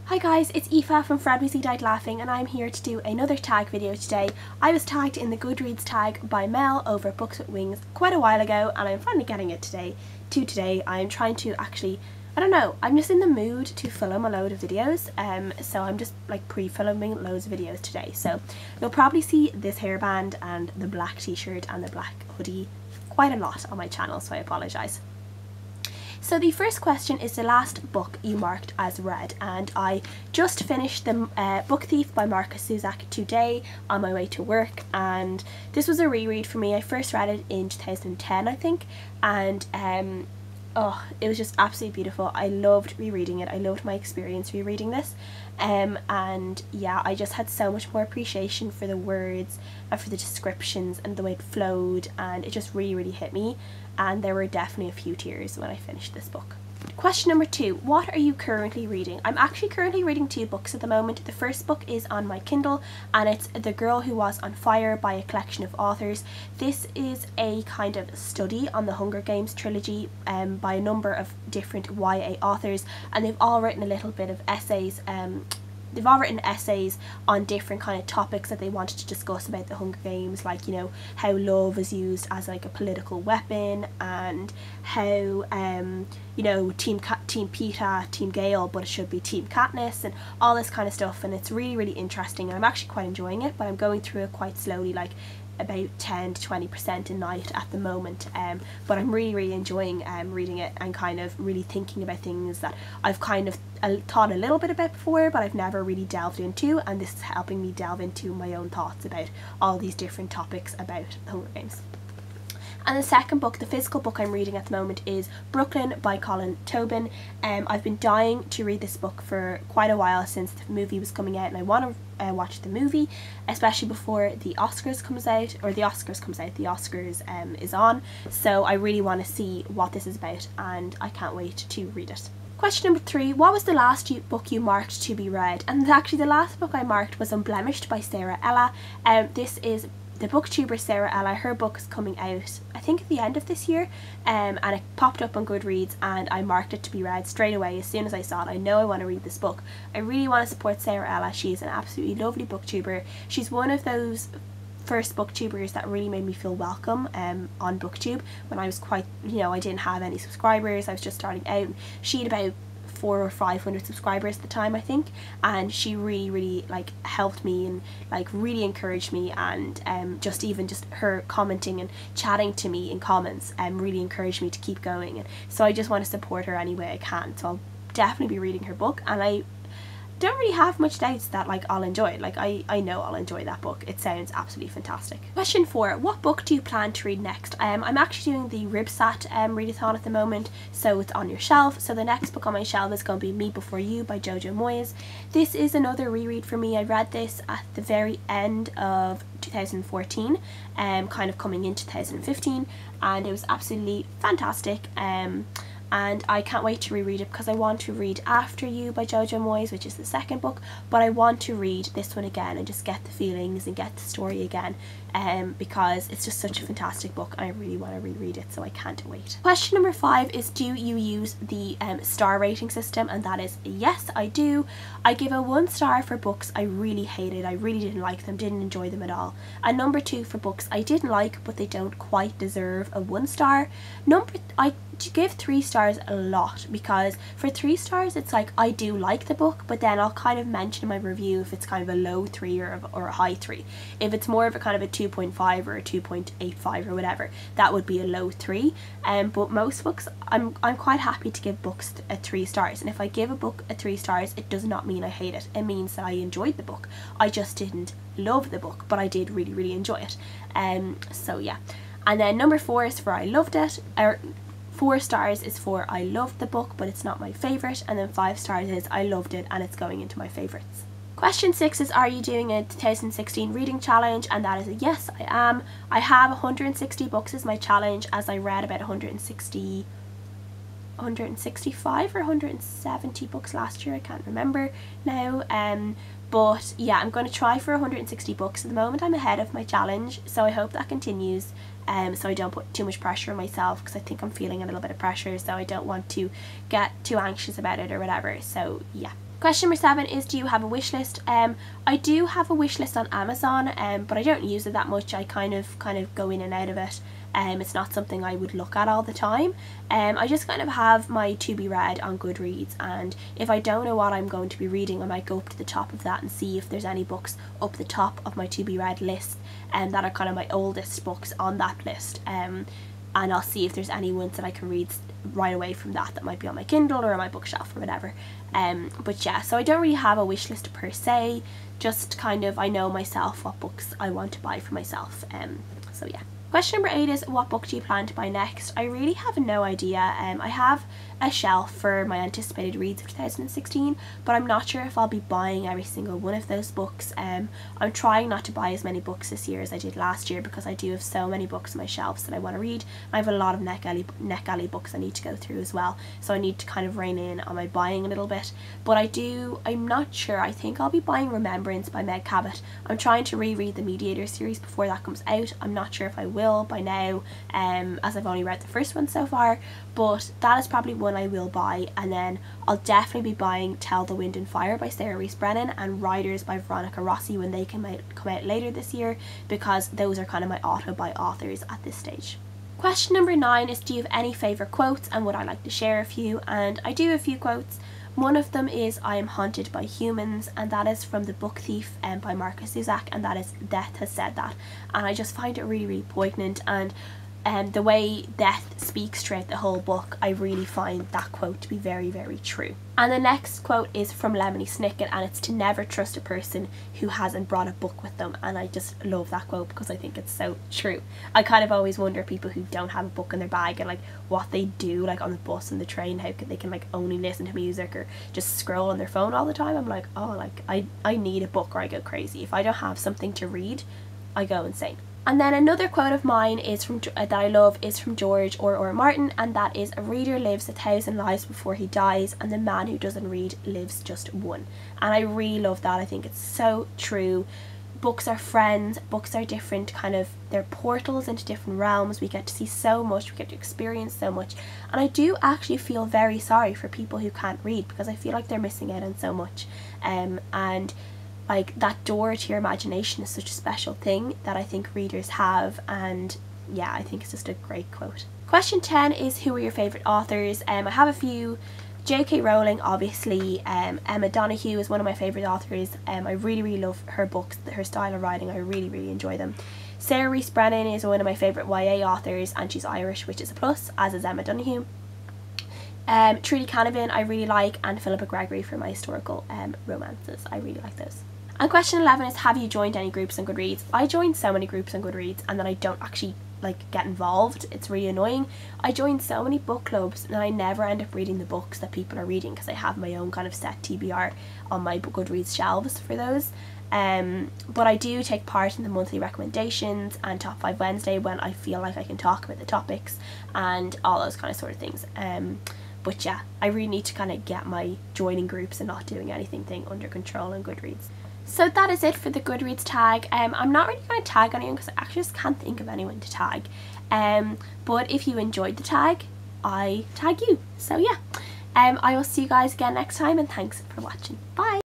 Hi guys, it's Aoife from Fred Weasley Died Laughing and I'm here to do another tag video today. I was tagged in the Goodreads tag by Mel over Books with Wings quite a while ago and I'm finally getting it today. I'm trying to actually, I don't know, I'm just in the mood to film a load of videos, so I'm just like pre-filming loads of videos today. So you'll probably see this hairband and the black t-shirt and the black hoodie quite a lot on my channel, so I apologise. So the first question is the last book you marked as read, and I just finished the Book Thief by Markus Zusak today on my way to work, and this was a reread for me. I first read it in 2010 I think, and oh, it was just absolutely beautiful. I loved rereading it. I loved my experience rereading this, and yeah, I just had so much more appreciation for the words and for the descriptions and the way it flowed, and it just really hit me, and there were definitely a few tears when I finished this book. Question number 2, what are you currently reading? I'm actually currently reading 2 books at the moment. The first book is on my Kindle and it's The Girl Who Was on Fire by a collection of authors. This is a kind of study on the Hunger Games trilogy by a number of different YA authors, and they've all written a little bit of essays. They've all written essays on different kind of topics that they wanted to discuss about the Hunger Games, like, you know, how love is used as like a political weapon, and how you know, Team Peeta, Team Gale, but it should be Team Katniss, and all this kind of stuff. And it's really interesting, and I'm actually quite enjoying it, but I'm going through it quite slowly, like about 10 to 20% a night at the moment, but I'm really enjoying reading it and kind of really thinking about things that I've kind of thought a little bit about before but I've never really delved into, and this is helping me delve into my own thoughts about all these different topics about the Hunger Games. And the second book, the physical book I'm reading at the moment, is Brooklyn by Colin Tobin. I've been dying to read this book for quite a while, since the movie was coming out, and I want to watch the movie, especially before the Oscars comes out, or the Oscars is on, so I really want to see what this is about and I can't wait to read it. Question number 3, what was the last book you marked to be read? And actually the last book I marked was Blemished by Sarah Ella. This is the booktuber Sarah Ella. Her book is coming out I think at the end of this year, and it popped up on Goodreads and I marked it to be read straight away as soon as I saw it. I know I want to read this book. I really want to support Sarah Ella. She's an absolutely lovely booktuber. She's one of those first booktubers that really made me feel welcome on BookTube when I was quite, you know, I didn't have any subscribers, I was just starting out. She had about 400 or 500 subscribers at the time I think, and she really like helped me and like really encouraged me, and just her commenting and chatting to me in comments really encouraged me to keep going, and so I just want to support her any way I can. So I'll definitely be reading her book, and I don't really have much doubts that like I'll enjoy it. Like I know I'll enjoy that book. It sounds absolutely fantastic. Question 4, what book do you plan to read next? I'm actually doing the Ribsat readathon at the moment, so it's on your shelf. So the next book on my shelf is going to be Me Before You by Jojo Moyes. This is another reread for me. I read this at the very end of 2014, kind of coming into 2015, and it was absolutely fantastic. And I can't wait to reread it because I want to read After You by Jojo Moyes, which is the second book, but I want to read this one again and just get the feelings and get the story again, because it's just such a fantastic book and I really want to reread it, so I can't wait. Question number 5 is, do you use the star rating system? And that is yes, I do. I give a 1 star for books I really hated, I really didn't like them, didn't enjoy them at all, and number 2 for books I didn't like but they don't quite deserve a 1 star. I give 3 stars a lot, because for 3 stars it's like I do like the book, but then I'll kind of mention in my review if it's kind of a low 3 or a high 3. If it's more of a kind of a 2.5 or a 2.85 or whatever, that would be a low 3. But most books I'm quite happy to give books a 3 stars, and if I give a book a 3 stars, it does not mean I hate it. It means that I enjoyed the book. I just didn't love the book, but I did really enjoy it. So yeah. And then number 4 is for I loved it, or 4 stars is for I loved the book but it's not my favourite, and then 5 stars is I loved it and it's going into my favourites. Question 6 is, are you doing a 2016 reading challenge? And that is a yes, I am. I have 160 books as my challenge, as I read about 165 or 170 books last year, I can't remember now. But yeah, I'm going to try for 160 books. At the moment I'm ahead of my challenge, so I hope that continues, so I don't put too much pressure on myself, because I think I'm feeling a little bit of pressure, so I don't want to get too anxious about it or whatever. So yeah. Question number 7 is, do you have a wish list? I do have a wish list on Amazon, but I don't use it that much. I kind of go in and out of it. It's not something I would look at all the time. I just kind of have my to be read on Goodreads, and if I don't know what I'm going to be reading, I might go up to the top of that and see if there's any books up the top of my to be read list that are kind of my oldest books on that list, and I'll see if there's any ones that I can read right away from that might be on my Kindle or on my bookshelf or whatever. But yeah, so I don't really have a wish list per se, just kind of I know myself what books I want to buy for myself. So yeah. Question number 8 is, what book do you plan to buy next? I really have no idea. I have a shelf for my anticipated reads of 2016, but I'm not sure if I'll be buying every single one of those books. I'm trying not to buy as many books this year as I did last year, because I do have so many books on my shelves that I want to read. I have a lot of Neck Alley books I need to go through as well, so I need to kind of rein in on my buying a little bit. But I'm not sure. I think I'll be buying Remembrance by Meg Cabot. I'm trying to reread the Mediator series before that comes out. I'm not sure if I will by now, as I've only read the first one so far, but that is probably one I will buy. And then I'll definitely be buying Tell the Wind and Fire by Sarah Rees Brennan and Riders by Veronica Rossi when they come out later this year, because those are kind of my auto-buy authors at this stage. Question number 9 is, do you have any favourite quotes and would I like to share a few? And I do have a few quotes. One of them is, I am haunted by humans, and that is from The Book Thief by Markus Zusak, and that is, Death has said that. And I just find it really, really poignant, and the way Death speaks throughout the whole book, I really find that quote to be very, very true. And the next quote is from Lemony Snicket, and it's, to never trust a person who hasn't brought a book with them. And I just love that quote because I think it's so true. I kind of always wonder people who don't have a book in their bag and like what they do, like on the bus and the train, how they can like only listen to music or just scroll on their phone all the time. I'm like, oh, like I need a book or I go crazy. If I don't have something to read, I go insane. And then another quote of mine is that I love is from George R.R. Martin, and that is, a reader lives 1,000 lives before he dies, and the man who doesn't read lives just one. And I really love that. I think it's so true. Books are friends, books are different, they're portals into different realms. We get to see so much, we get to experience so much, and I do actually feel very sorry for people who can't read, because I feel like they're missing out on so much. And like, that door to your imagination is such a special thing that I think readers have, and yeah, I think it's just a great quote. Question 10 is, who are your favourite authors? I have a few. J.K. Rowling, obviously. Emma Donoghue is one of my favourite authors. I really, really love her books, her style of writing. I really, really enjoy them. Sarah Rees Brennan is one of my favourite YA authors, and she's Irish, which is a plus, as is Emma Donoghue. Trudy Canavan I really like, and Philippa Gregory for my historical romances. I really like those. And question 11 is, have you joined any groups on Goodreads? I joined so many groups on Goodreads and then I don't actually get involved. It's really annoying. I joined so many book clubs and I never end up reading the books that people are reading, because I have my own kind of set TBR on my Goodreads shelves for those. But I do take part in the monthly recommendations and Top 5 Wednesday when I feel like I can talk about the topics and all those kind of sort of things. But yeah, I really need to get my joining groups and not doing anything thing under control on Goodreads. So that is it for the Goodreads tag. I'm not really going to tag anyone because I actually just can't think of anyone to tag. But if you enjoyed the tag, I tag you. So yeah, I will see you guys again next time, and thanks for watching. Bye!